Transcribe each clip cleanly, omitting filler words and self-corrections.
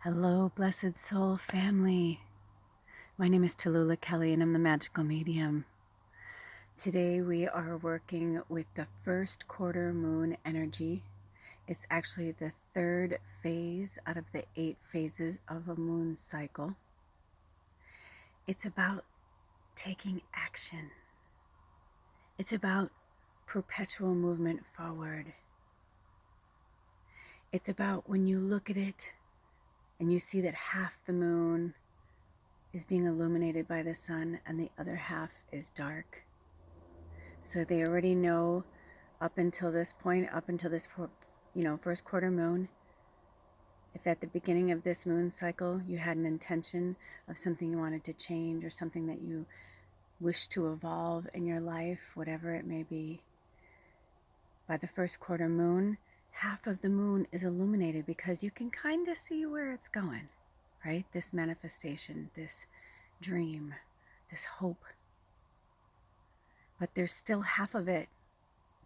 Hello, blessed soul family. My name is Tallulah Kelly and I'm the Magickal Medium. Today we are working with the first quarter moon energy. It's actually the third phase out of the 8 phases of a moon cycle. It's about taking action. It's about perpetual movement forward. It's about when you look at it and you see that half the moon is being illuminated by the sun and the other half is dark. So they already know up until this point, up until this, first quarter moon, if at the beginning of this moon cycle you had an intention of something you wanted to change or something that you wish to evolve in your life, whatever it may be, by the first quarter moon, half of the moon is illuminated because you can kind of see where it's going, right? This manifestation, this dream, this hope. But there's still half of it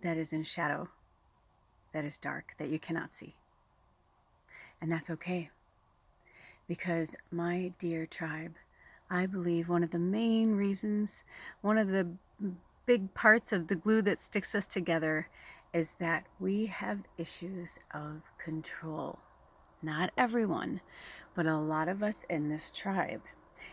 that is in shadow, that is dark, that you cannot see. And that's okay. Because my dear tribe, I believe one of the main reasons, one of the big parts of the glue that sticks us together is that we have issues of control. Not everyone, but a lot of us in this tribe.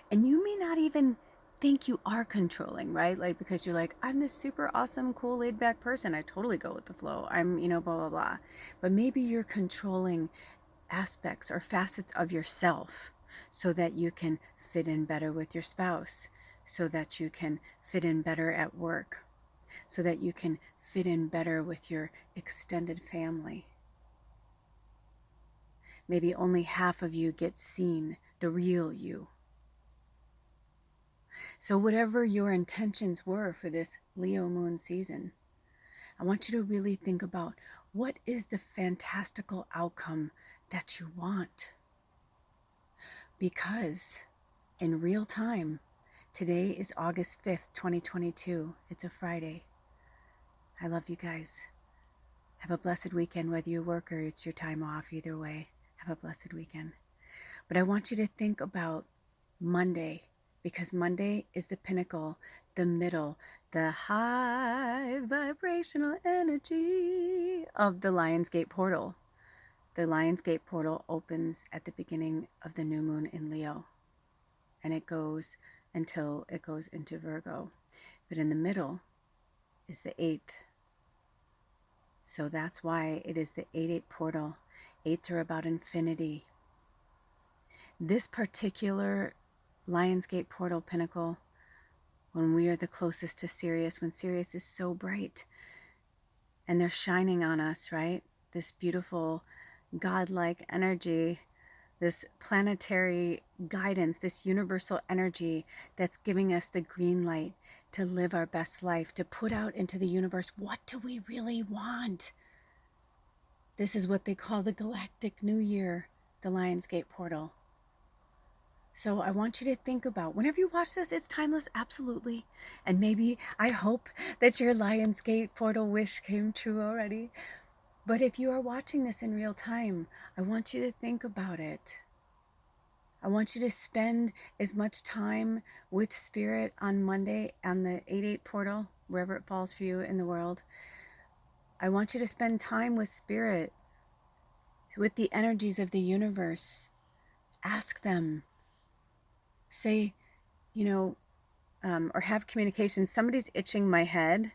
And you may not even think you are controlling, right? Like, because you're like, I'm this super awesome, cool, laid back person. I totally go with the flow. I'm, blah, blah, blah. But maybe you're controlling aspects or facets of yourself so that you can fit in better with your spouse, so that you can fit in better at work, so that you can fit in better with your extended family. Maybe only half of you gets seen, the real you. So whatever your intentions were for this Leo moon season, I want you to really think about what is the fantastical outcome that you want. Because in real time, today is August 5th, 2022. It's a Friday. I love you guys. Have a blessed weekend, whether you work or it's your time off. Either way, have a blessed weekend. But I want you to think about Monday, because Monday is the pinnacle, the middle, the high vibrational energy of the Lionsgate portal. The Lionsgate portal opens at the beginning of the new moon in Leo, and it goes until it goes into Virgo. But in the middle is the 8th. So that's why it is the 8-8 portal. 8s are about infinity. This particular Lionsgate portal pinnacle, when we are the closest to Sirius, when Sirius is so bright and they're shining on us, right? This beautiful godlike energy, this planetary guidance, this universal energy that's giving us the green light to live our best life, to put out into the universe, what do we really want? This is what they call the Galactic New Year, the Lionsgate portal. So I want you to think about, whenever you watch this, it's timeless, absolutely. And maybe, I hope that your Lionsgate portal wish came true already. But if you are watching this in real time, I want you to think about it. I want you to spend as much time with Spirit on Monday on the 8-8 portal, wherever it falls for you in the world. I want you to spend time with Spirit, with the energies of the universe. Ask them. Say, or have communication. Somebody's itching my head.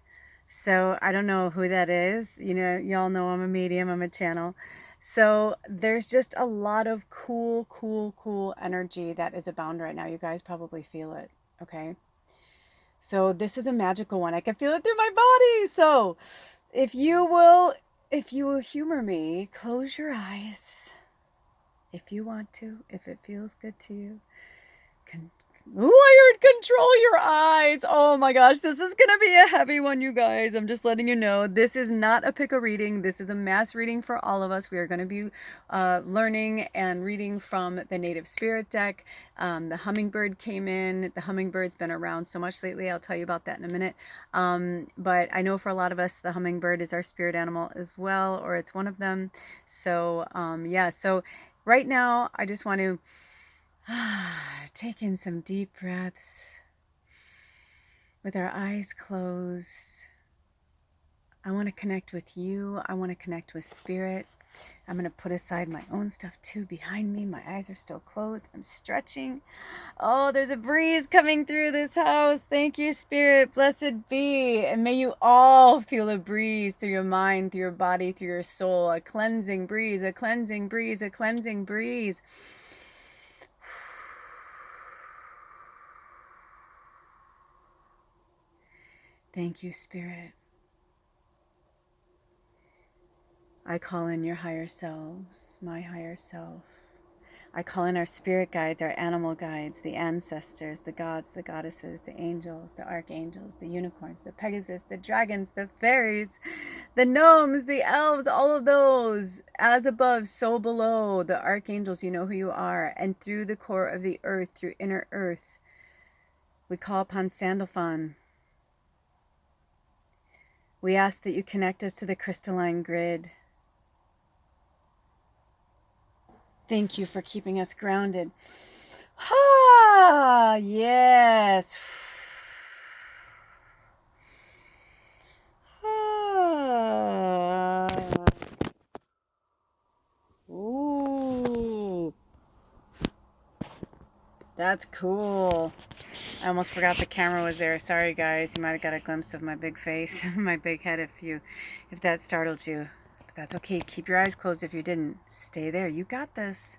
So I don't know who that is. Y'all know I'm a medium, I'm a channel. So there's just a lot of cool energy that is abound right now. You guys probably feel it, okay? So this is a magical one. I can feel it through my body. So if you will humor me, close your eyes. If you want to, if it feels good to you. I heard control your eyes. Oh my gosh, this is gonna be a heavy one, you guys. I'm just letting you know. This is not a pick-a reading. This is a mass reading for all of us. We are going to be learning and reading from the Native Spirit deck. The hummingbird came in. The hummingbird's been around so much lately. I'll tell you about that in a minute. But I know for a lot of us, the hummingbird is our spirit animal as well, or it's one of them. So yeah, so right now, I just want to take in some deep breaths with our eyes closed. I want to connect with you. I want to connect with spirit. I'm going to put aside my own stuff too behind me. My eyes are still closed. I'm stretching. Oh, there's a breeze coming through this house. Thank you, Spirit. Blessed be. And may you all feel a breeze through your mind, through your body, through your soul. A cleansing breeze, a cleansing breeze, a cleansing breeze. Thank you, Spirit. I call in your higher selves, my higher self. I call in our spirit guides, our animal guides, the ancestors, the gods, the goddesses, the angels, the archangels, the unicorns, the Pegasus, the dragons, the fairies, the gnomes, the elves, all of those. As above, so below. The archangels, you know who you are. And through the core of the earth, through inner earth, we call upon Sandalphon. We ask that you connect us to the crystalline grid. Thank you for keeping us grounded. Ah, yes. Ah. Ooh. That's cool. I almost forgot the camera was there. Sorry guys, you might have got a glimpse of my big face, my big head if that startled you. But that's okay. Keep your eyes closed if you didn't. Stay there. You got this.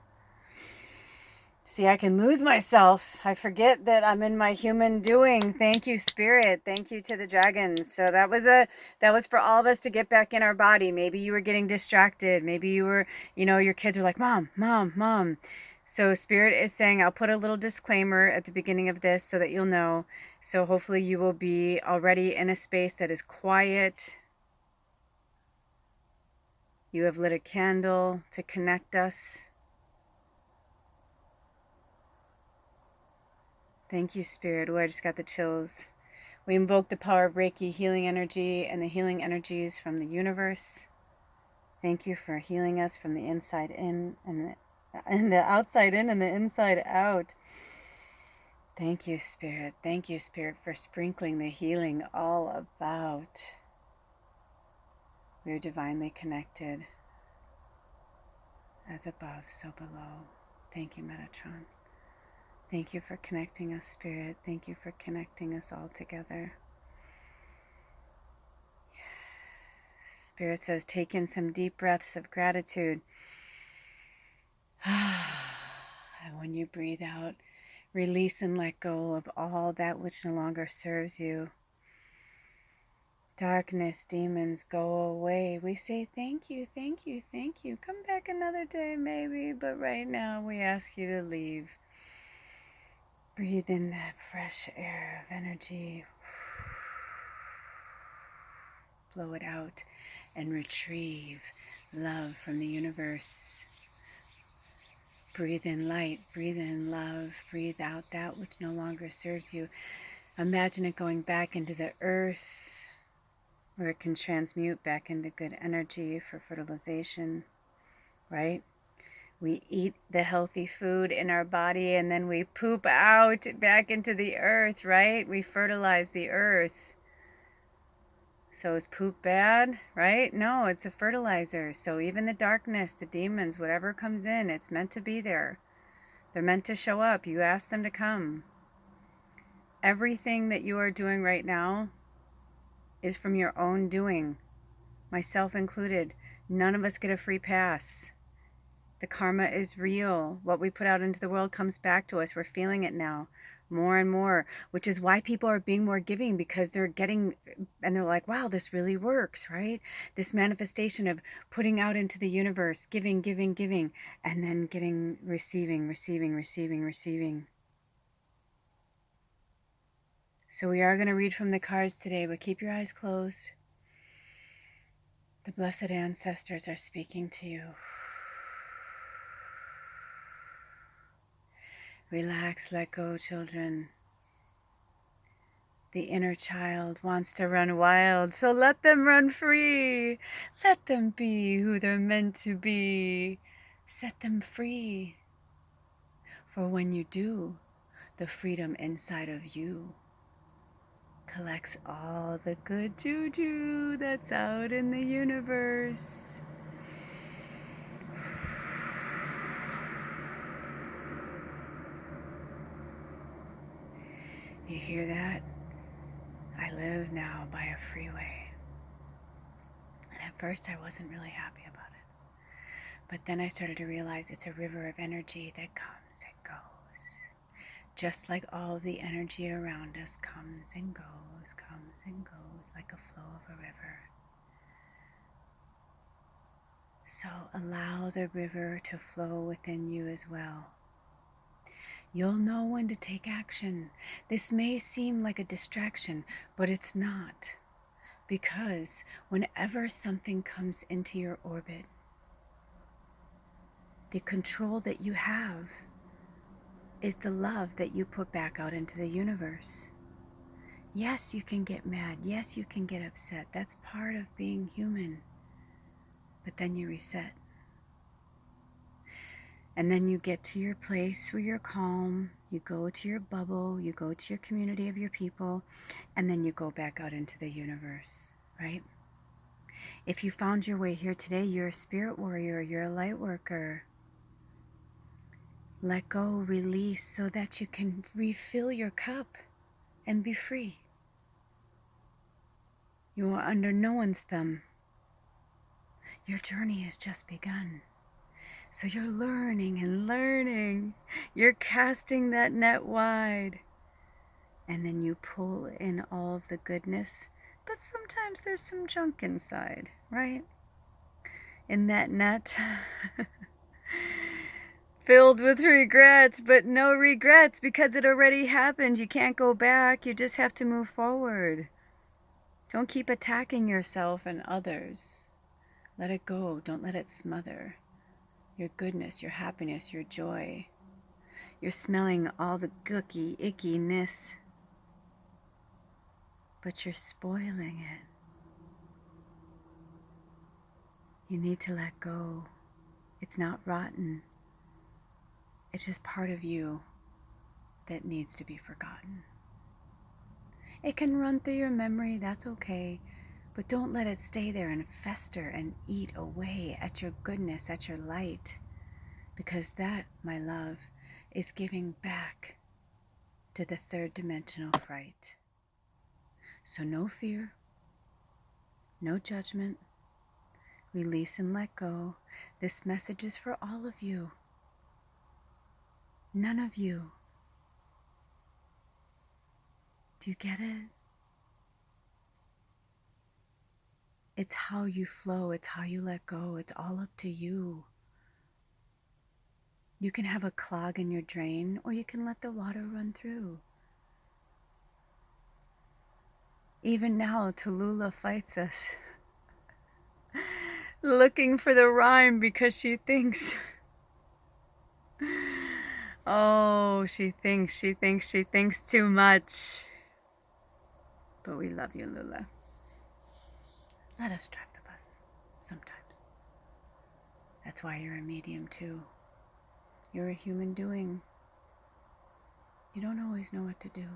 See, I can lose myself. I forget that I'm in my human doing. Thank you, Spirit. Thank you to the dragons. So that was for all of us to get back in our body. Maybe you were getting distracted. Maybe you were, your kids were like, Mom, Mom, Mom. So Spirit is saying, I'll put a little disclaimer at the beginning of this so that you'll know. So hopefully you will be already in a space that is quiet. You have lit a candle to connect us. Thank you, Spirit. Oh, I just got the chills. We invoke the power of Reiki healing energy and the healing energies from the universe. Thank you for healing us from the inside in and the outside in and the inside out. Thank you, Spirit. Thank you, Spirit, for sprinkling the healing all about. We are divinely connected. As above, so below. Thank you, Metatron. Thank you for connecting us, Spirit. Thank you for connecting us all together. Spirit says, take in some deep breaths of gratitude. And when you breathe out, release and let go of all that which no longer serves you. Darkness, demons, go away. We say thank you, thank you, thank you. Come back another day maybe, but right now we ask you to leave. Breathe in that fresh air of energy. Blow it out and retrieve love from the universe. Breathe in light, breathe in love, breathe out that which no longer serves you. Imagine it going back into the earth where it can transmute back into good energy for fertilization, right? We eat the healthy food in our body and then we poop out back into the earth, right? We fertilize the earth. So is poop bad, right? No, it's a fertilizer. So even the darkness, the demons, whatever comes in, it's meant to be there. They're meant to show up. You ask them to come. Everything that you are doing right now is from your own doing, myself included. None of us get a free pass. The karma is real. What we put out into the world comes back to us. We're feeling it now more and more, which is why people are being more giving, because they're getting, and they're like, wow, this really works, right? This manifestation of putting out into the universe, giving, giving, giving, and then getting, receiving, receiving, receiving, receiving. So we are going to read from the cards today, but keep your eyes closed. The blessed ancestors are speaking to you. Relax, let go, children. The inner child wants to run wild, so let them run free. Let them be who they're meant to be. Set them free. For when you do, the freedom inside of you collects all the good juju that's out in the universe. You hear that? I live now by a freeway. And at first I wasn't really happy about it. But then I started to realize it's a river of energy that comes and goes. Just like all of the energy around us comes and goes like a flow of a river. So allow the river to flow within you as well. You'll know when to take action. This may seem like a distraction, but it's not. Because whenever something comes into your orbit, the control that you have is the love that you put back out into the universe. Yes, you can get mad. Yes, you can get upset. That's part of being human. But then you reset. And then you get to your place where you're calm. You go to your bubble. You go to your community of your people. And then you go back out into the universe, right? If you found your way here today, you're a spirit warrior. You're a light worker. Let go, release, so that you can refill your cup and be free. You are under no one's thumb. Your journey has just begun. So you're learning and learning. You're casting that net wide. And then you pull in all of the goodness. But sometimes there's some junk inside, right? In that net. Filled with regrets, but no regrets because it already happened. You can't go back. You just have to move forward. Don't keep attacking yourself and others. Let it go. Don't let it smother your goodness, your happiness, your joy. You're smelling all the gooky, ickiness, but you're spoiling it. You need to let go. It's not rotten. It's just part of you that needs to be forgotten. It can run through your memory, that's okay, but don't let it stay there and fester and eat away at your goodness, at your light, because that, my love, is giving back to the third dimensional fright. So no fear, no judgment, release and let go. This message is for all of you. None of you. Do you get it? It's how you flow. It's how you let go. It's all up to you. You can have a clog in your drain, or you can let the water run through. Even now, Tallulah fights us, looking for the rhyme because she thinks, oh, she thinks too much. But we love you, Lula. Let us drive the bus sometimes. That's why you're a medium too. You're a human doing. You don't always know what to do.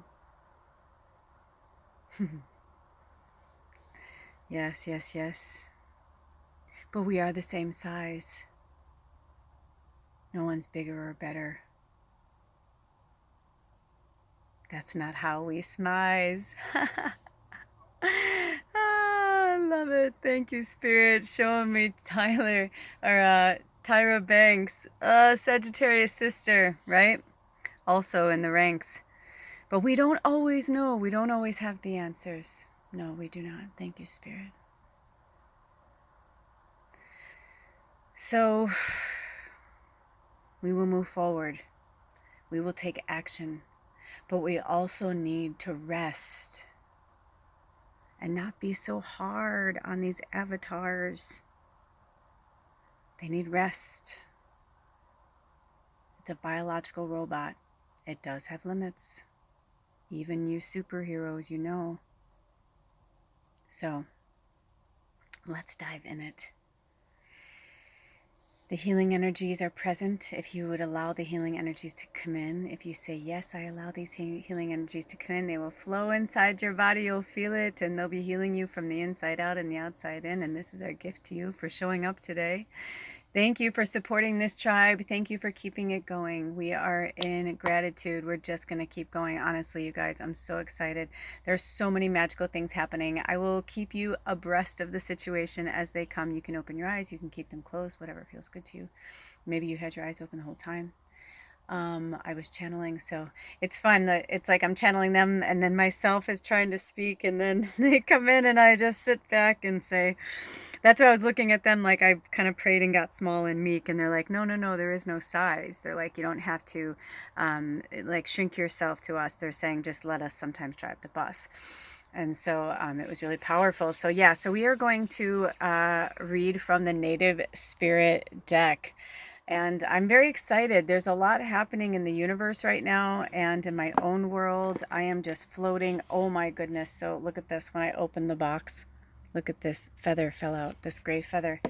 Yes, yes, yes. But we are the same size. No one's bigger or better. That's not how we smize. I love it. Thank you, Spirit, showing me Tyra Banks, Sagittarius sister, right? Also in the ranks. But we don't always know. We don't always have the answers. No, we do not. Thank you, Spirit. So we will move forward. We will take action. But we also need to rest and not be so hard on these avatars. They need rest. It's a biological robot. It does have limits. Even you superheroes, you know. So let's dive in it. The healing energies are present. If you would allow the healing energies to come in, if you say, yes, I allow these healing energies to come in, they will flow inside your body. You'll feel it, and they'll be healing you from the inside out and the outside in. And this is our gift to you for showing up today. Thank you for supporting this tribe. Thank you for keeping it going. We are in gratitude. We're just going to keep going. Honestly, you guys, I'm so excited. There's so many magical things happening. I will keep you abreast of the situation as they come. You can open your eyes. You can keep them closed, whatever feels good to you. Maybe you had your eyes open the whole time. I was channeling, so it's fun that it's like I'm channeling them and then myself is trying to speak, and then they come in and I just sit back and say, that's why I was looking at them like I kind of prayed and got small and meek, and they're like, no, no, no, there is no size. They're like, you don't have to like shrink yourself to us. They're saying, just let us sometimes drive the bus. And so it was really powerful. So yeah, so we are going to read from the Native Spirit deck. And I'm very excited. There's a lot happening in the universe right now and in my own world. I am just floating. Oh my goodness. So look at this. When I opened the box, look at this feather fell out, this gray feather.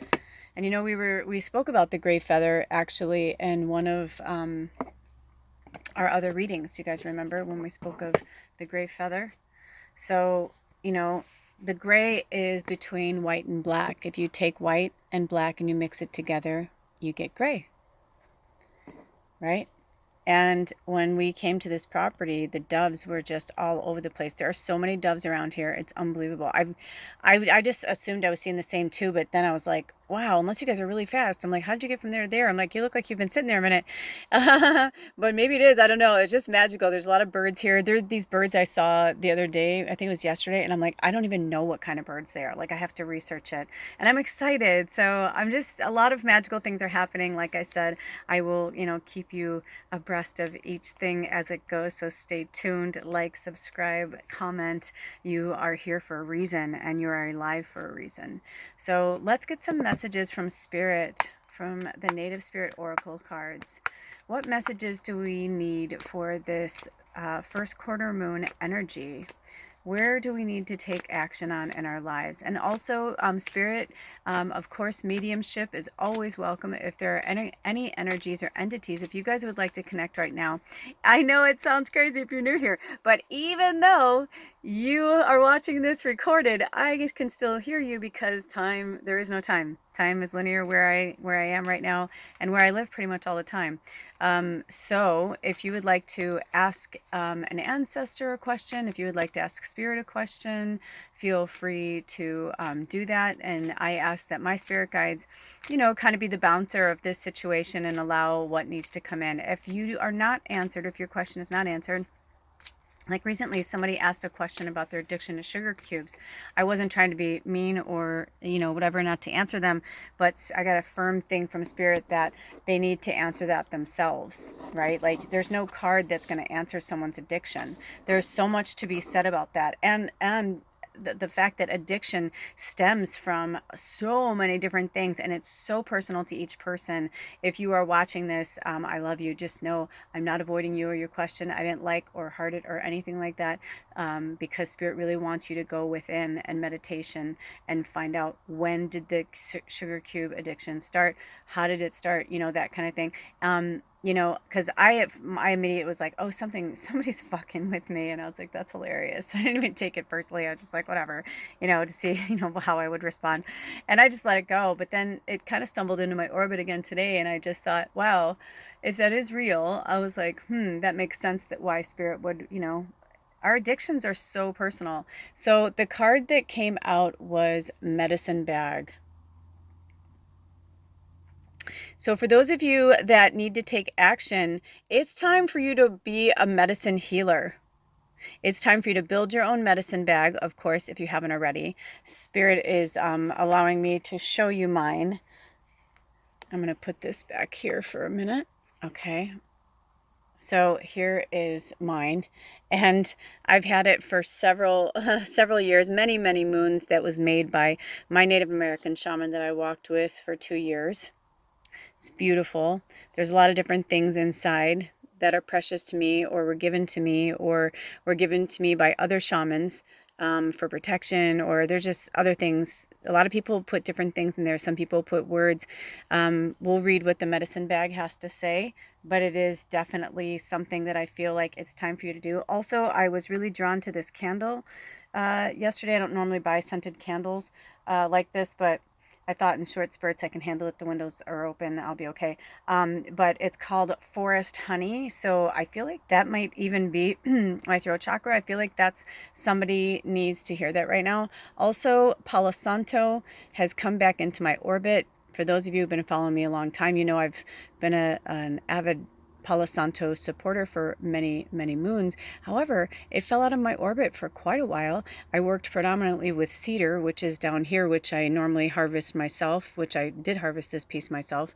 And you know, we spoke about the gray feather actually in one of our other readings. You guys remember when we spoke of the gray feather? So, you know, the gray is between white and black. If you take white and black and you mix it together, you get gray, right? And when we came to this property, the doves were just all over the place. There are so many doves around here. It's unbelievable. I just assumed I was seeing the same too, but then I was like, wow, unless you guys are really fast. I'm like, how did you get from there to there? I'm like, you look like you've been sitting there a minute. But maybe it is. I don't know. It's just magical. There's a lot of birds here. There are these birds I saw the other day. I think it was yesterday. And I'm like, I don't even know what kind of birds they are. Like, I have to research it. And I'm excited. So I'm just, a lot of magical things are happening. Like I said, I will, you know, keep you abreast of each thing as it goes. So stay tuned, like, subscribe, comment. You are here for a reason and you are alive for a reason. So let's get some messages from Spirit, from the Native Spirit Oracle cards. What messages do we need for this first quarter moon energy? Where do we need to take action on in our lives? And also, Spirit, of course, mediumship is always welcome. If there are any energies or entities, if you guys would like to connect right now, I know it sounds crazy if you're new here, but even though you are watching this recorded, I can still hear you because time, there is no time. Time is linear where I am right now and where I live pretty much all the time. So if you would like to ask an ancestor a question, if you would like to ask Spirit a question, feel free to do that. And I ask that my spirit guides, you know, kind of be the bouncer of this situation and allow what needs to come in. If you are not answered, if your question is not answered, like recently somebody asked a question about their addiction to sugar cubes. I wasn't trying to be mean or, you know, whatever, not to answer them, but I got a firm thing from Spirit that they need to answer that themselves, right? Like, there's no card that's going to answer someone's addiction. There's so much to be said about that. And the fact that addiction stems from so many different things and it's so personal to each person. If you are watching this, I love you. Just know I'm not avoiding you or your question. I didn't like or heart it or anything like that, because Spirit really wants you to go within and meditation and find out, when did the sugar cube addiction start? How did it start? You know, that kind of thing. You know, because my immediate was like, oh, somebody's fucking with me. And I was like, that's hilarious. I didn't even take it personally. I was just like, whatever, you know, to see, you know, how I would respond. And I just let it go. But then it kind of stumbled into my orbit again today. And I just thought, wow, if that is real, I was like, that makes sense that why Spirit would, you know, our addictions are so personal. So the card that came out was Medicine Bag. So for those of you that need to take action, it's time for you to be a medicine healer. It's time for you to build your own medicine bag, of course, if you haven't already. Spirit is allowing me to show you mine. I'm going to put this back here for a minute. Okay. So here is mine. And I've had it for several years, many moons. That was made by my Native American shaman that I walked with for 2 years. It's beautiful. There's a lot of different things inside that are precious to me, or were given to me, or were given to me by other shamans. for protection, or there's just other things. A lot of people put different things in there. Some people put words. We'll read what the medicine bag has to say, but it is definitely something that I feel like it's time for you to do. Also, I was really drawn to this candle yesterday. I don't normally buy scented candles like this, but I thought in short spurts I can handle it. The windows are open. I'll be okay. But it's called Forest Honey. So I feel like that might even be my throat chakra. I feel like that's somebody needs to hear that right now. Also, Palo Santo has come back into my orbit. For those of you who've been following me a long time, you know I've been an avid Palo Santo supporter for many, many moons. However, it fell out of my orbit for quite a while. I worked predominantly with cedar, which is down here, which I normally harvest myself, which I did harvest this piece myself.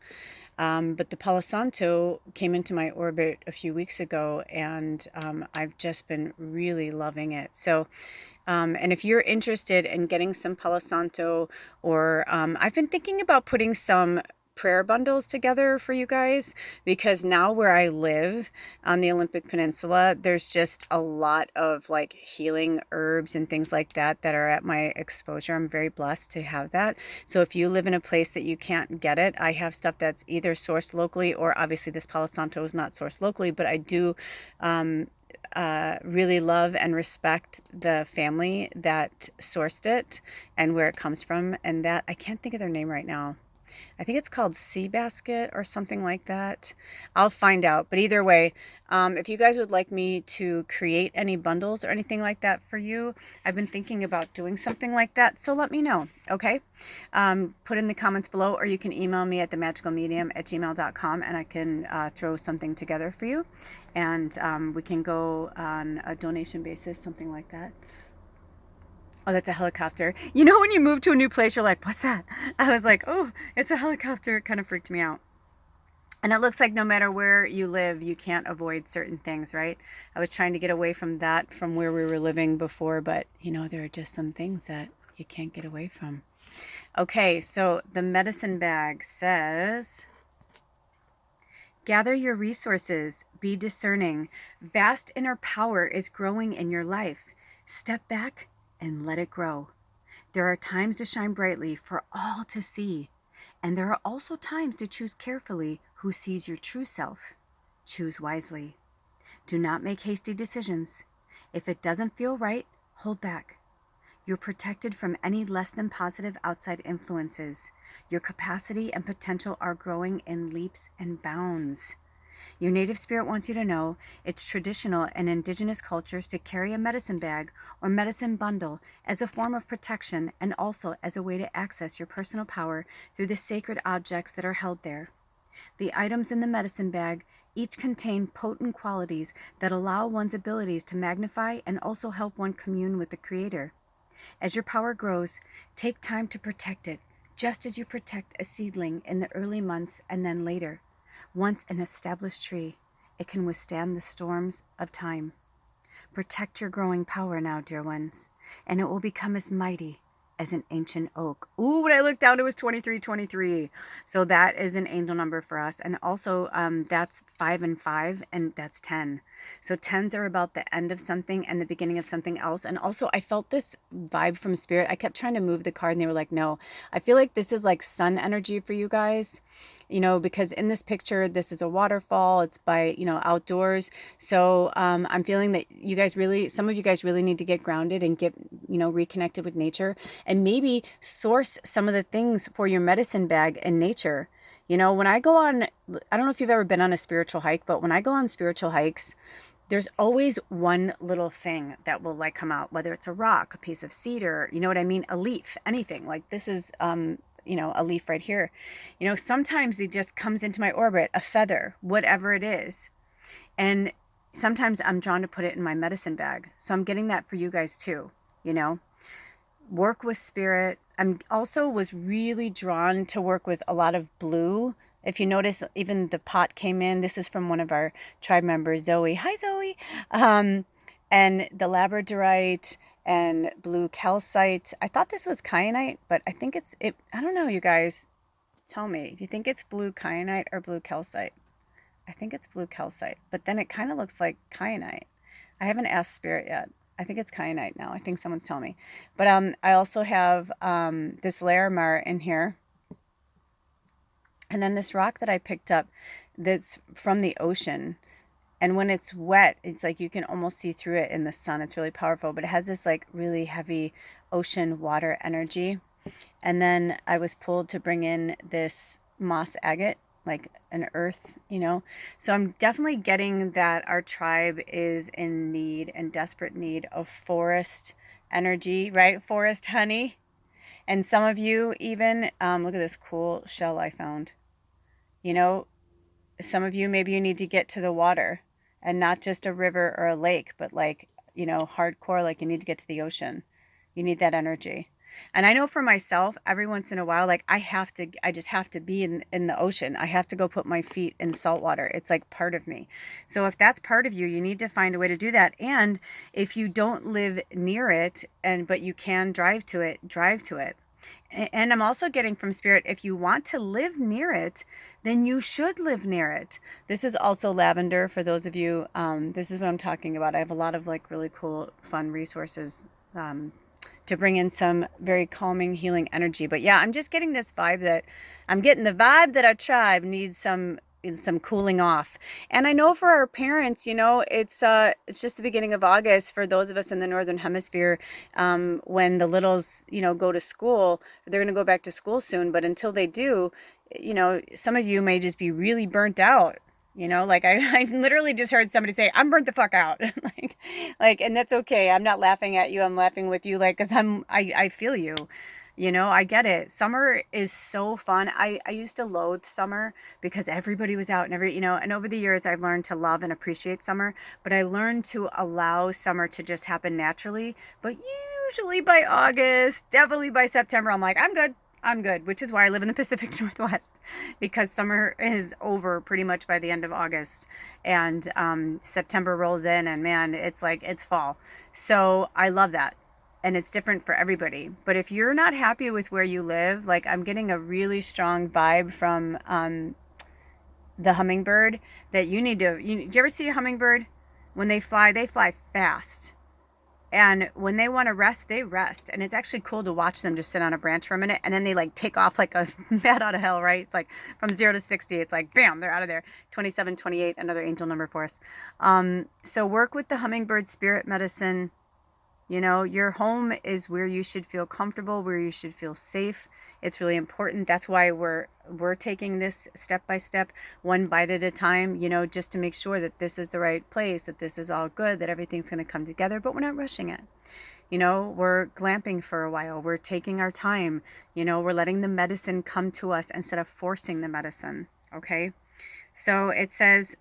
But the Palo Santo came into my orbit a few weeks ago, and I've just been really loving it. So, and if you're interested in getting some Palo Santo, or I've been thinking about putting some prayer bundles together for you guys, because now where I live on the Olympic Peninsula, there's just a lot of like healing herbs and things like that that are at my exposure. I'm very blessed to have that. So if you live in a place that you can't get it, I have stuff that's either sourced locally, or obviously this Palo Santo is not sourced locally, but I do really love and respect the family that sourced it and where it comes from. And that, I can't think of their name right now. I think it's called Sea Basket or something like that. I'll find out. But either way, if you guys would like me to create any bundles or anything like that for you, I've been thinking about doing something like that. So let me know, okay? Put in the comments below, or you can email me at themagicalmedium@gmail.com, and I can throw something together for you. And we can go on a donation basis, something like that. Oh, that's a helicopter. You know, when you move to a new place, you're like, what's that? I was like, oh, it's a helicopter. It kind of freaked me out. And it looks like no matter where you live, you can't avoid certain things, right? I was trying to get away from that from where we were living before, but you know, there are just some things that you can't get away from. Okay, so the medicine bag says, gather your resources, be discerning. Vast inner power is growing in your life. Step back and let it grow. There are times to shine brightly for all to see, and there are also times to choose carefully who sees your true self. Choose wisely. Do not make hasty decisions. If it doesn't feel right, hold back. You're protected from any less than positive outside influences. Your capacity and potential are growing in leaps and bounds. Your native spirit wants you to know it's traditional in indigenous cultures to carry a medicine bag or medicine bundle as a form of protection, and also as a way to access your personal power through the sacred objects that are held there. The items in the medicine bag each contain potent qualities that allow one's abilities to magnify and also help one commune with the Creator. As your power grows, take time to protect it, just as you protect a seedling in the early months and then later. Once an established tree, it can withstand the storms of time. Protect your growing power now, dear ones, and it will become as mighty as an ancient oak. Ooh, when I looked down, it was 2323. So that is an angel number for us. And also, that's 5 and 5, and that's 10. So 10s are about the end of something and the beginning of something else. And also, I felt this vibe from Spirit. I kept trying to move the card, and they were like, no. I feel like this is like sun energy for you guys, you know, because in this picture, this is a waterfall. It's by, you know, outdoors. So I'm feeling that you guys really, some of you guys really need to get grounded and get, you know, reconnected with nature, and maybe source some of the things for your medicine bag in nature. You know, when I go on, I don't know if you've ever been on a spiritual hike, but when I go on spiritual hikes, there's always one little thing that will like come out, whether it's a rock, a piece of cedar, you know what I mean? A leaf, anything. Like this is, you know, a leaf right here. You know, sometimes it just comes into my orbit, a feather, whatever it is. And sometimes I'm drawn to put it in my medicine bag. So I'm getting that for you guys too, you know. Work with spirit. I'm also was really drawn to work with a lot of blue. If you notice, even the pot came in. This is from one of our tribe members, Zoe. Hi, Zoe. And the labradorite and blue calcite. I thought this was kyanite, but I think it's it. I don't know, you guys. Tell me, do you think it's blue kyanite or blue calcite? I think it's blue calcite, but then it kind of looks like kyanite. I haven't asked Spirit yet. I think it's kyanite now. I think someone's telling me. But I also have this larimar in here. And then this rock that I picked up that's from the ocean. And when it's wet, it's like you can almost see through it in the sun. It's really powerful, but it has this like really heavy ocean water energy. And then I was pulled to bring in this moss agate, like an earth, you know. So I'm definitely getting that our tribe is in need and desperate need of forest energy, right? Forest honey. And some of you even, look at this cool shell I found. You know, some of you, maybe you need to get to the water and not just a river or a lake, but like, you know, hardcore, like you need to get to the ocean. You need that energy. And I know for myself, every once in a while, like I just have to be in the ocean. I have to go put my feet in salt water. It's like part of me. So if that's part of you, you need to find a way to do that. And if you don't live near it, but you can drive to it, drive to it. And I'm also getting from Spirit, if you want to live near it, then you should live near it. This is also lavender for those of you. This is what I'm talking about. I have a lot of like really cool, fun resources to bring in some very calming, healing energy. But yeah, I'm just getting this vibe that our tribe needs some cooling off. And I know for our parents, you know, it's just the beginning of August for those of us in the Northern Hemisphere. When the littles, you know, go to school, they're going to go back to school soon. But until they do, you know, some of you may just be really burnt out. You know, like I literally just heard somebody say, I'm burnt the fuck out. And that's okay. I'm not laughing at you. I'm laughing with you. Like, cause I feel you. You know, I get it. Summer is so fun. I used to loathe summer because everybody was out and and over the years I've learned to love and appreciate summer, but I learned to allow summer to just happen naturally. But usually by August, definitely by September, I'm like, I'm good, which is why I live in the Pacific Northwest, because summer is over pretty much by the end of August, and September rolls in, and man, it's like it's fall. So I love that, and it's different for everybody. But if you're not happy with where you live, like I'm getting a really strong vibe from the hummingbird that you need to. Do you ever see a hummingbird? When they fly fast. And when they want to rest, they rest. And it's actually cool to watch them just sit on a branch for a minute. And then they like take off like a bat out of hell, right? It's like from 0 to 60, it's like, bam, they're out of there. 27, 28, another angel number for us. So work with the hummingbird spirit medicine. You know, your home is where you should feel comfortable, where you should feel safe. It's really important. That's why we're taking this step by step, one bite at a time, you know, just to make sure that this is the right place, that this is all good, that everything's going to come together, but we're not rushing it. You know, we're glamping for a while. We're taking our time. You know, we're letting the medicine come to us instead of forcing the medicine. Okay. So it says,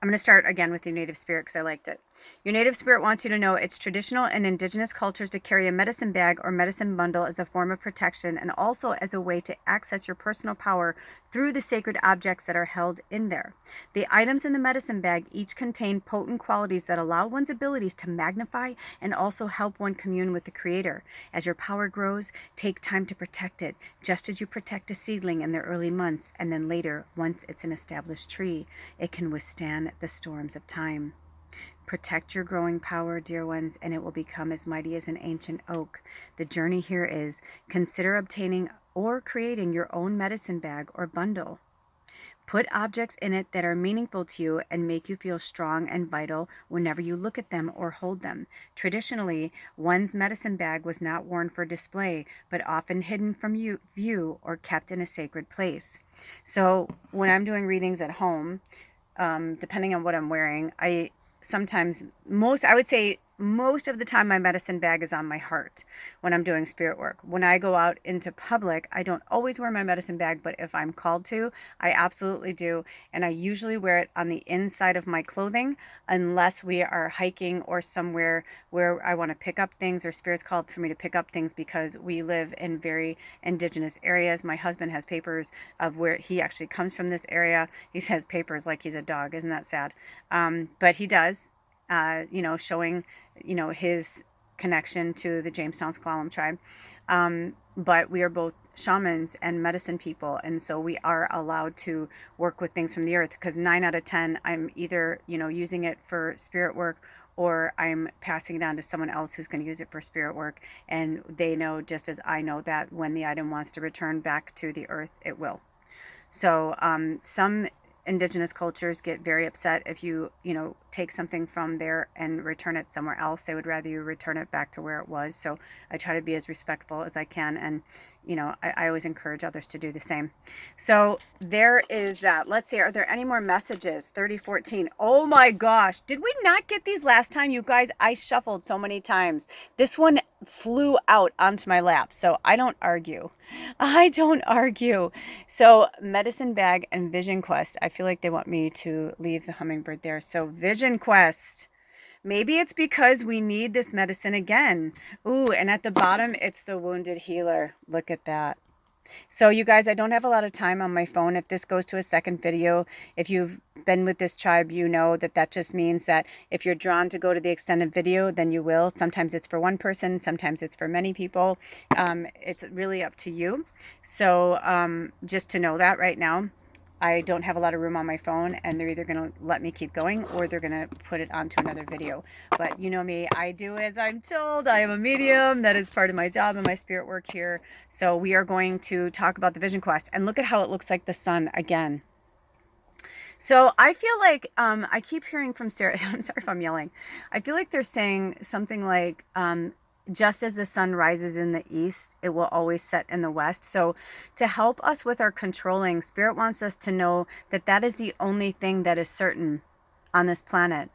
I'm going to start again with your native spirit because I liked it. Your native spirit wants you to know it's traditional in indigenous cultures to carry a medicine bag or medicine bundle as a form of protection and also as a way to access your personal power through the sacred objects that are held in there. The items in the medicine bag each contain potent qualities that allow one's abilities to magnify and also help one commune with the Creator. As your power grows, take time to protect it, just as you protect a seedling in their early months, and then later, once it's an established tree, it can withstand the storms of time. Protect your growing power, dear ones, and it will become as mighty as an ancient oak. The journey here is consider obtaining or creating your own medicine bag or bundle. Put objects in it that are meaningful to you and make you feel strong and vital whenever you look at them or hold them. Traditionally, one's medicine bag was not worn for display, but often hidden from view or kept in a sacred place. So when I'm doing readings at home, depending on what I'm wearing, I would say most of the time my medicine bag is on my heart when I'm doing spirit work. When I go out into public, I don't always wear my medicine bag, but if I'm called to, I absolutely do. And I usually wear it on the inside of my clothing unless we are hiking or somewhere where I want to pick up things or spirit's called for me to pick up things because we live in very indigenous areas. My husband has papers of where he actually comes from this area. He has papers like he's a dog. Isn't that sad? But he does. Showing, his connection to the Jamestown S'Klallam tribe. But we are both shamans and medicine people. And so we are allowed to work with things from the earth because 9 out of 10, I'm either, using it for spirit work or I'm passing it on to someone else who's going to use it for spirit work, and they know just as I know that when the item wants to return back to the earth, it will. So some indigenous cultures get very upset if you take something from there and return it somewhere else. They would rather you return it back to where it was. So I try to be as respectful as I can, and I always encourage others to do the same. So there is that. Let's see, are there any more messages? 3014. Oh my gosh, did we not get these last time, you guys? I shuffled so many times. This one flew out onto my lap, so I don't argue. I don't argue. So medicine bag and vision quest. I feel like they want me to leave the hummingbird there. So vision quest. Maybe it's because we need this medicine again. Ooh, and at the bottom, it's the wounded healer. Look at that. So you guys, I don't have a lot of time on my phone. If this goes to a second video, if you've been with this tribe, you know that that just means that if you're drawn to go to the extended video, then you will. Sometimes it's for one person, sometimes it's for many people. It's really up to you. So just to know that right now, I don't have a lot of room on my phone, and they're either going to let me keep going or they're going to put it onto another video. But you know me, I do as I'm told. I am a medium. That is part of my job and my spirit work here. So we are going to talk about the vision quest, and look at how it looks like the sun again. So I feel like I keep hearing from Sarah. I'm sorry if I'm yelling. I feel like they're saying something like just as the sun rises in the east, it will always set in the west. So to help us with our controlling, Spirit wants us to know that that is the only thing that is certain on this planet.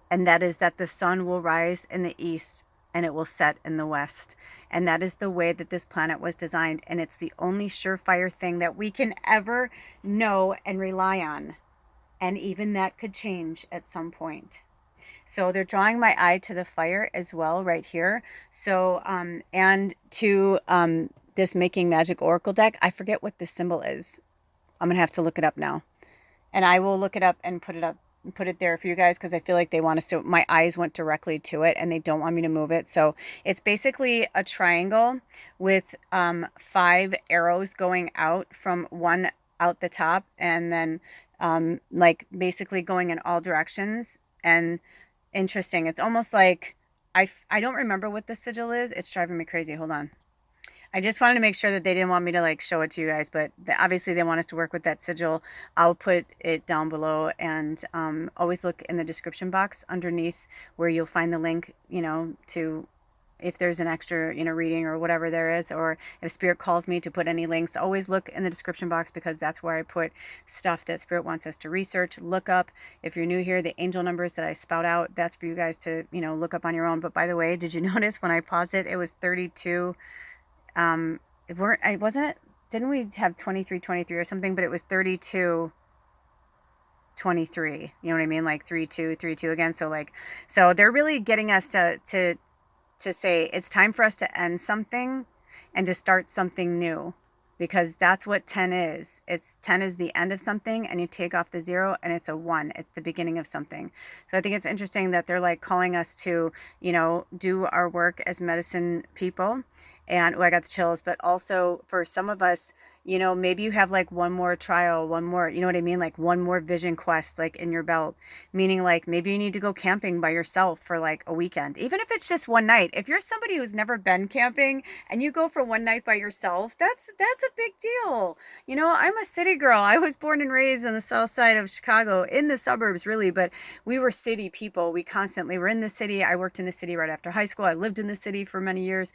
And that is that the sun will rise in the east and it will set in the west. And that is the way that this planet was designed. And it's the only surefire thing that we can ever know and rely on. And even that could change at some point. So they're drawing my eye to the fire as well right here. So, and to this Making Magic Oracle deck, I forget what this symbol is. I'm going to have to look it up now. And I will look it up and put it there for you guys, because I feel like they want us to, my eyes went directly to it and they don't want me to move it. So it's basically a triangle with 5 arrows going out from one out the top, and then like basically going in all directions. And interesting. It's almost like, I don't remember what the sigil is. It's driving me crazy. Hold on. I just wanted to make sure that they didn't want me to like show it to you guys, but obviously they want us to work with that sigil. I'll put it down below, and always look in the description box underneath where you'll find the link, to if there's an extra, reading or whatever there is, or if Spirit calls me to put any links, always look in the description box, because that's where I put stuff that Spirit wants us to research, look up. If you're new here, the angel numbers that I spout out, that's for you guys to, look up on your own. But by the way, did you notice when I paused it, it was 32, didn't we have 23 or something, but it was 32 23, you know what I mean, like 3 2 again. So they're really getting us to say it's time for us to end something and to start something new, because that's what 10 is. 10 is the end of something, and you take off the 0 and it's a 1. It's the beginning of something. So I think it's interesting that they're like calling us to, do our work as medicine people. And I got the chills. But also for some of us, maybe you have like one more trial, one more, you know what I mean? Like one more vision quest, like in your belt, meaning like maybe you need to go camping by yourself for like a weekend, even if it's just one night. If you're somebody who's never been camping and you go for one night by yourself, that's a big deal. I'm a city girl. I was born and raised on the south side of Chicago, in the suburbs really, but we were city people. We constantly were in the city. I worked in the city right after high school. I lived in the city for many years,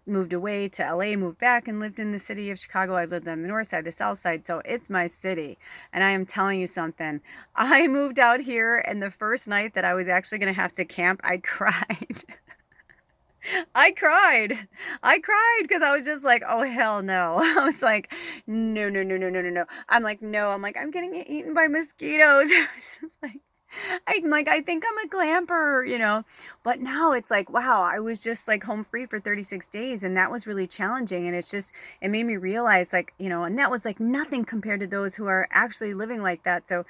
moved away to LA, moved back and lived in the city of Chicago. I lived on the north side, the south side, so it's my city. And I am telling you something. I moved out here, and the first night that I was actually going to have to camp, I cried. I cried because I was just like, oh, hell no. I was like, no, no, no, no, no, no, no. I'm like, no. I'm like, I'm getting eaten by mosquitoes. I was just like, I think I'm a glamper, but now it's like, wow, I was just like home free for 36 days, and that was really challenging. And it made me realize, like, and that was like nothing compared to those who are actually living like that. So,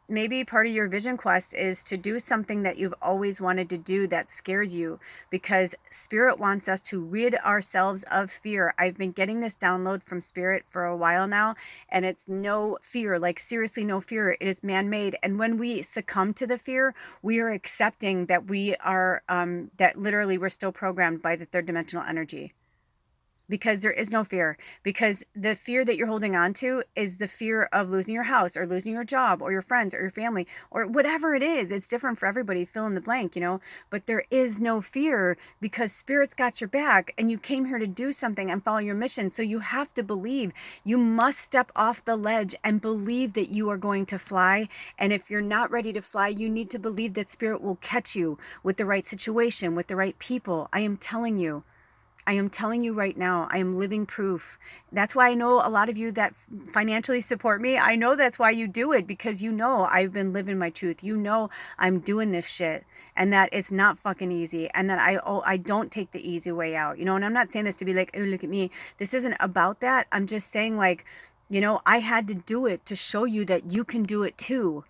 maybe part of your vision quest is to do something that you've always wanted to do that scares you, because Spirit wants us to rid ourselves of fear. I've been getting this download from Spirit for a while now, and it's no fear, like seriously, no fear. It is man-made. And when we succumb to the fear, we are accepting that we are, that literally we're still programmed by the third dimensional energy. Because there is no fear. Because the fear that you're holding on to is the fear of losing your house or losing your job or your friends or your family or whatever it is. It's different for everybody, fill in the blank, you know. But there is no fear because Spirit's got your back and you came here to do something and follow your mission. So you have to believe. You must step off the ledge and believe that you are going to fly. And if you're not ready to fly, you need to believe that Spirit will catch you with the right situation, with the right people. I am telling you. I am telling you right now, I am living proof. That's why I know a lot of you that financially support me. I know that's why you do it, because you know I've been living my truth. You know I'm doing this shit and that it's not fucking easy and that I don't take the easy way out. You know, and I'm not saying this to be like, oh, look at me. This isn't about that. I'm just saying, like, you know, I had to do it to show you that you can do it too.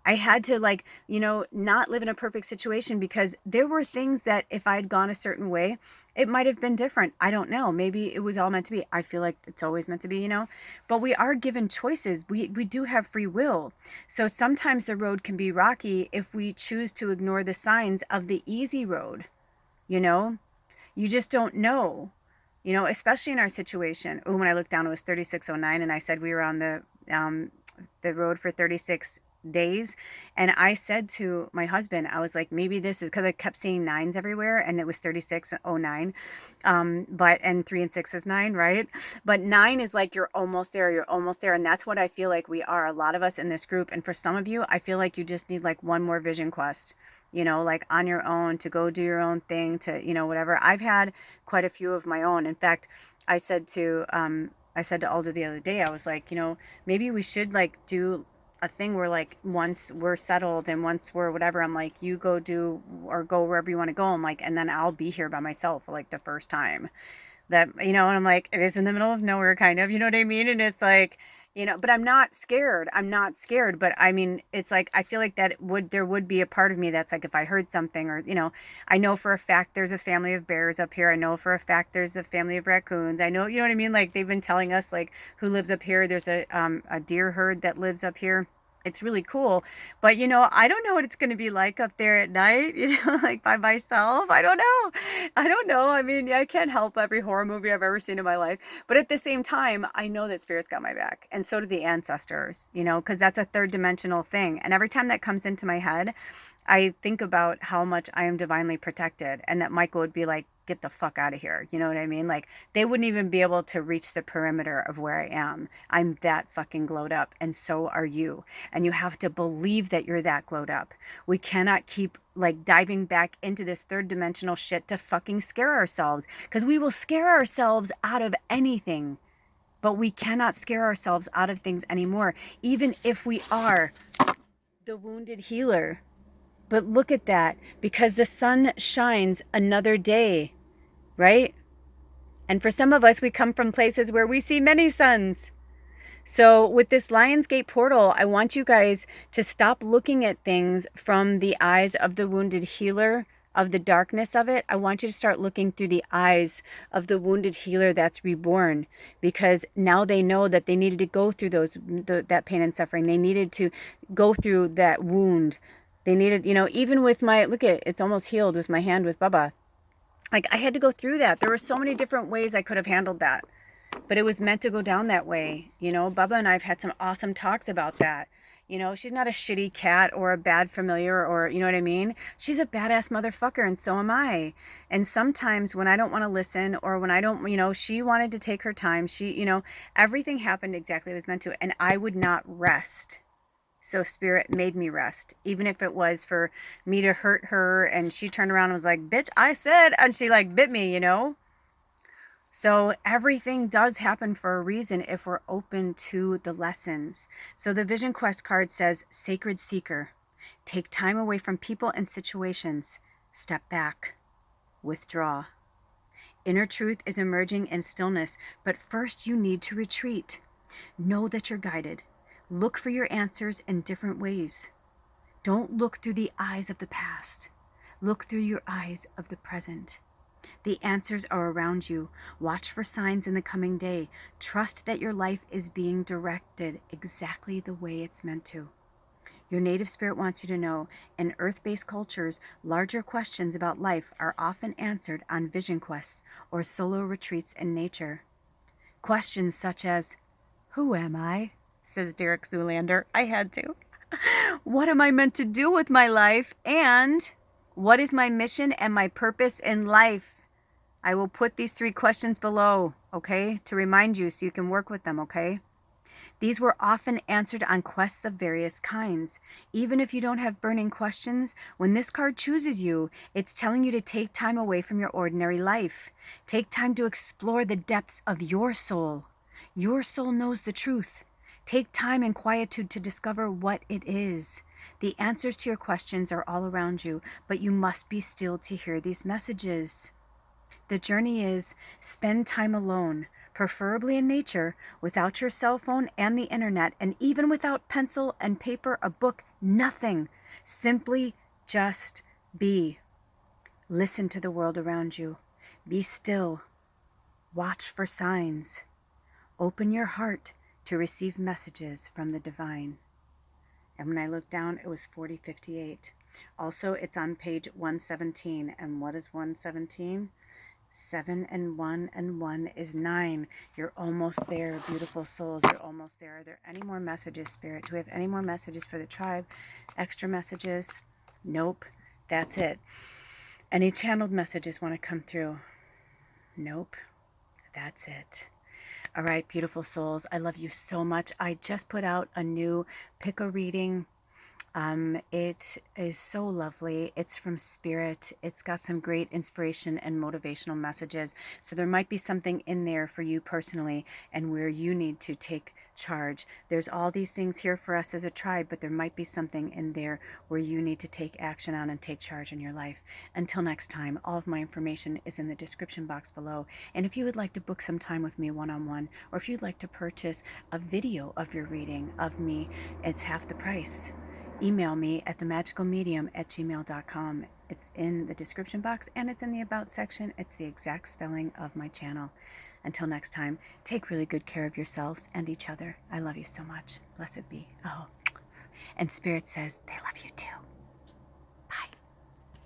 I had to, like, you know, not live in a perfect situation because there were things that if I had gone a certain way, it might have been different. I don't know. Maybe it was all meant to be. I feel like it's always meant to be, you know, but we are given choices. We do have free will. So sometimes the road can be rocky if we choose to ignore the signs of the easy road, you know. You just don't know, you know, especially in our situation. Oh, when I looked down, it was 3609 and I said we were on the road for 36 days. And I said to my husband, I was like, maybe this is because I kept seeing nines everywhere and it was 3609. And 3 and 6 is 9, right? But 9 is like, you're almost there. You're almost there. And that's what I feel like we are, a lot of us in this group. And for some of you, I feel like you just need like one more vision quest, you know, like on your own to go do your own thing, to, you know, whatever. I've had quite a few of my own. In fact, I said to Aldo the other day, I was like, you know, maybe we should like do a thing where like once we're settled and once we're whatever, I'm like, you go do or go wherever you want to go. I'm like, and then I'll be here by myself for like the first time that, you know, and I'm like, it is in the middle of nowhere kind of, you know what I mean? And it's like, you know, but I'm not scared. I'm not scared. But I mean, it's like, I feel like there would be a part of me that's like, if I heard something or, you know, I know for a fact there's a family of bears up here. I know for a fact there's a family of raccoons. I know, you know what I mean? Like they've been telling us like who lives up here. There's a deer herd that lives up here. It's really cool. But, you know, I don't know what it's going to be like up there at night, you know, like by myself. I don't know. I don't know. I mean, I can't help every horror movie I've ever seen in my life. But at the same time, I know that Spirit's got my back. And so do the ancestors, you know, because that's a third dimensional thing. And every time that comes into my head, I think about how much I am divinely protected and that Michael would be like, get the fuck out of here. You know what I mean? Like they wouldn't even be able to reach the perimeter of where I am. I'm that fucking glowed up and so are you. And you have to believe that you're that glowed up. We cannot keep like diving back into this third dimensional shit to fucking scare ourselves, because we will scare ourselves out of anything. But we cannot scare ourselves out of things anymore, even if we are the wounded healer. But look at that, because the sun shines another day, right? And for some of us, we come from places where we see many suns. So with this Lionsgate portal, I want you guys to stop looking at things from the eyes of the wounded healer, of the darkness of it. I want you to start looking through the eyes of the wounded healer that's reborn, because now they know that they needed to go through that pain and suffering. They needed to go through that wound. They needed, you know, even with my, look at, it's almost healed with my hand with Bubba. Like I had to go through that. There were so many different ways I could have handled that, but it was meant to go down that way. You know, Bubba and I have had some awesome talks about that. You know, she's not a shitty cat or a bad familiar or, you know what I mean? She's a badass motherfucker, and so am I. And sometimes when I don't want to listen or when I don't, you know, she wanted to take her time. She, you know, everything happened exactly as it was meant to, and I would not rest. So Spirit made me rest, even if it was for me to hurt her. And she turned around and was like, bitch, I said, and she like bit me, you know? So everything does happen for a reason if we're open to the lessons. So the Vision Quest card says, Sacred Seeker, take time away from people and situations. Step back. Withdraw. Inner truth is emerging in stillness, but first you need to retreat. Know that you're guided. Look for your answers in different ways. Don't look through the eyes of the past. Look through your eyes of the present. The answers are around you. Watch for signs in the coming day. Trust that your life is being directed exactly the way it's meant to. Your native spirit wants you to know, in earth-based cultures, larger questions about life are often answered on vision quests or solo retreats in nature. Questions such as, who am I? Says Derek Zoolander. I had to. What am I meant to do with my life? And what is my mission and my purpose in life? I will put these 3 questions below, okay, to remind you so you can work with them, okay? These were often answered on quests of various kinds. Even if you don't have burning questions, when this card chooses you, it's telling you to take time away from your ordinary life. Take time to explore the depths of your soul. Your soul knows the truth. Take time and quietude to discover what it is. The answers to your questions are all around you, but you must be still to hear these messages. The journey is spend time alone, preferably in nature, without your cell phone and the internet, and even without pencil and paper, a book, nothing. Simply just be. Listen to the world around you. Be still. Watch for signs. Open your heart to receive messages from the divine. And when I looked down, it was 4058. Also, it's on page 117. And what is 117? 7 and 1 and 1 is 9. You're almost there, beautiful souls. You're almost there. Are there any more messages, Spirit? Do we have any more messages for the tribe? Extra messages? Nope. That's it. Any channeled messages want to come through? Nope. That's it. All right, beautiful souls. I love you so much. I just put out a new pick a reading. It is so lovely. It's from Spirit. It's got some great inspiration and motivational messages. So there might be something in there for you personally and where you need to take charge. There's all these things here for us as a tribe, but there might be something in there where you need to take action on and take charge in your life. Until next time, all of my information is in the description box below. And if you would like to book some time with me one-on-one, or if you'd like to purchase a video of your reading of me, it's half the price. Email me at themagicalmedium@gmail.com. It's in the description box and it's in the about section. It's the exact spelling of my channel. Until next time, take really good care of yourselves and each other. I love you so much. Blessed be. Oh, and Spirit says they love you too.